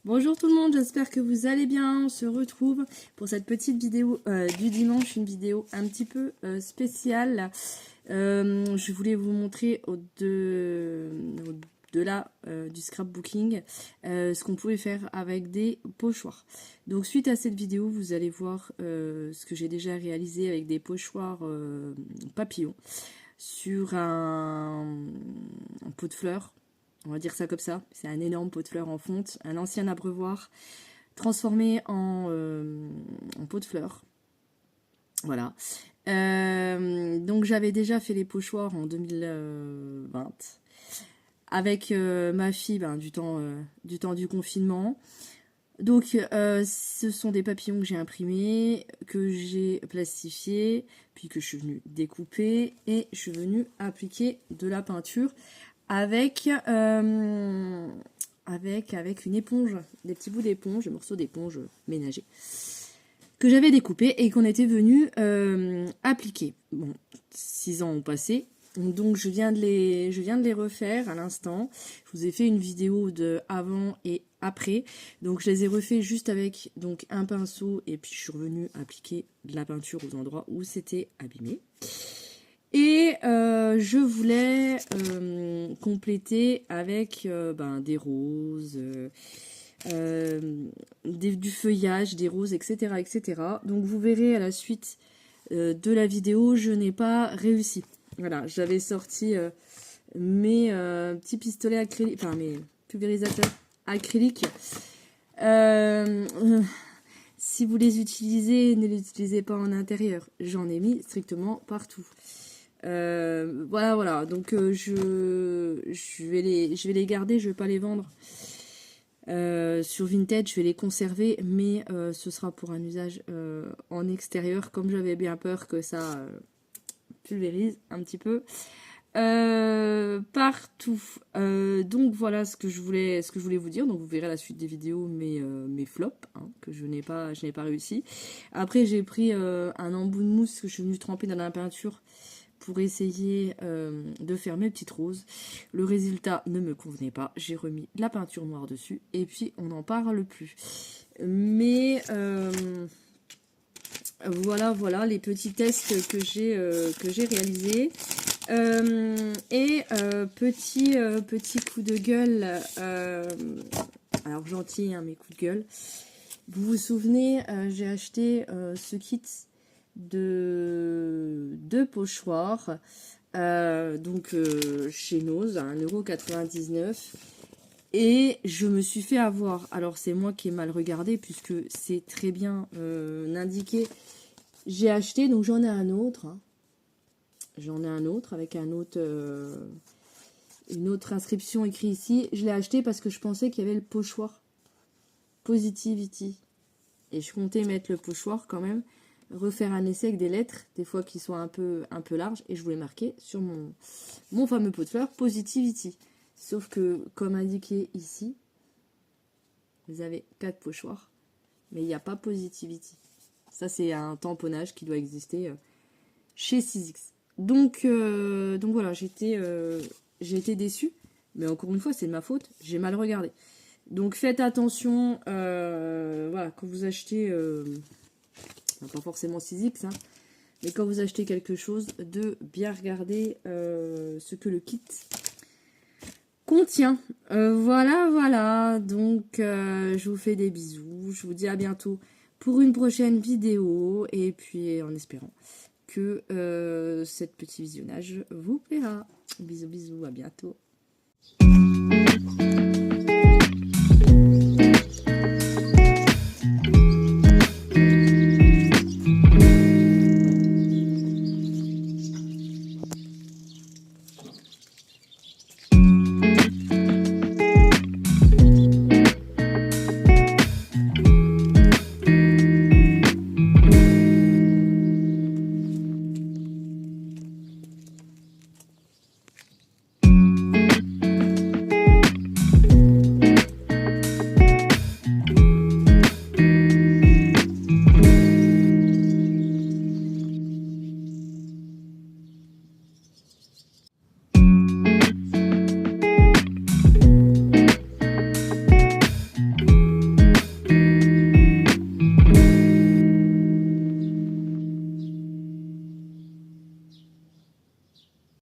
Bonjour tout le monde, j'espère que vous allez bien. On se retrouve pour cette petite vidéo du dimanche, une vidéo un petit peu spéciale. Je voulais vous montrer au-delà du scrapbooking ce qu'on pouvait faire avec des pochoirs. Donc suite à cette vidéo, vous allez voir ce que j'ai déjà réalisé avec des pochoirs papillons sur un pot de fleurs. On va dire ça comme ça. C'est un énorme pot de fleurs en fonte, un ancien abreuvoir transformé en pot de fleurs. Voilà. Donc j'avais déjà fait les pochoirs en 2020 avec ma fille du temps du confinement. Donc ce sont des papillons que j'ai imprimés, que j'ai plastifiés, puis que je suis venue découper et je suis venue appliquer de la peinture avec une éponge, des petits bouts d'éponge, des morceaux d'éponge ménagers que j'avais découpés et qu'on était venu appliquer. Bon, 6 ans ont passé, donc je viens de les refaire à l'instant. Je vous ai fait une vidéo de avant et après, donc je les ai refaits juste avec donc un pinceau et puis je suis revenue appliquer de la peinture aux endroits où c'était abîmé. Et je voulais compléter avec des roses, du feuillage, des roses, etc., etc. Donc vous verrez à la suite de la vidéo, je n'ai pas réussi. Voilà, j'avais sorti mes petits pistolets acryliques, enfin mes pulvérisateurs acryliques. Si vous les utilisez, ne les utilisez pas en intérieur. J'en ai mis strictement partout. Voilà, donc je vais les garder, je vais pas les vendre sur Vinted, je vais les conserver, mais ce sera pour un usage en extérieur, comme j'avais bien peur que ça pulvérise un petit peu partout. Donc voilà ce que je voulais vous dire. Donc vous verrez à la suite des vidéos mes flops que je n'ai pas réussi. Après j'ai pris un embout de mousse que je suis venue tremper dans la peinture pour essayer de faire mes petites roses. Le résultat ne me convenait pas. J'ai remis de la peinture noire dessus et puis on n'en parle plus. Mais voilà les petits tests que j'ai réalisés. Petit coup de gueule, alors gentil mes coups de gueule. Vous vous souvenez, j'ai acheté ce kit de pochoirs chez Nose à 1,99 € et je me suis fait avoir. Alors c'est moi qui ai mal regardé puisque c'est très bien indiqué. J'ai acheté, donc j'en ai un autre. J'en ai un autre avec une autre inscription écrite ici. Je l'ai acheté parce que je pensais qu'il y avait le pochoir Positivity. Et je comptais mettre le pochoir quand même, refaire un essai avec des lettres, des fois qui soient un peu larges. Et je voulais marquer sur mon fameux pot de fleurs Positivity. Sauf que, comme indiqué ici, vous avez 4 pochoirs. Mais il n'y a pas Positivity. Ça, c'est un tamponnage qui doit exister chez 6X. Donc voilà, j'ai été déçue. Mais encore une fois, c'est de ma faute. J'ai mal regardé. Donc faites attention, voilà, quand vous achetez, pas forcément 6X, mais quand vous achetez quelque chose, de bien regarder ce que le kit contient. Voilà, donc je vous fais des bisous, je vous dis à bientôt pour une prochaine vidéo, et puis en espérant que cette petit visionnage vous plaira. Bisous, à bientôt.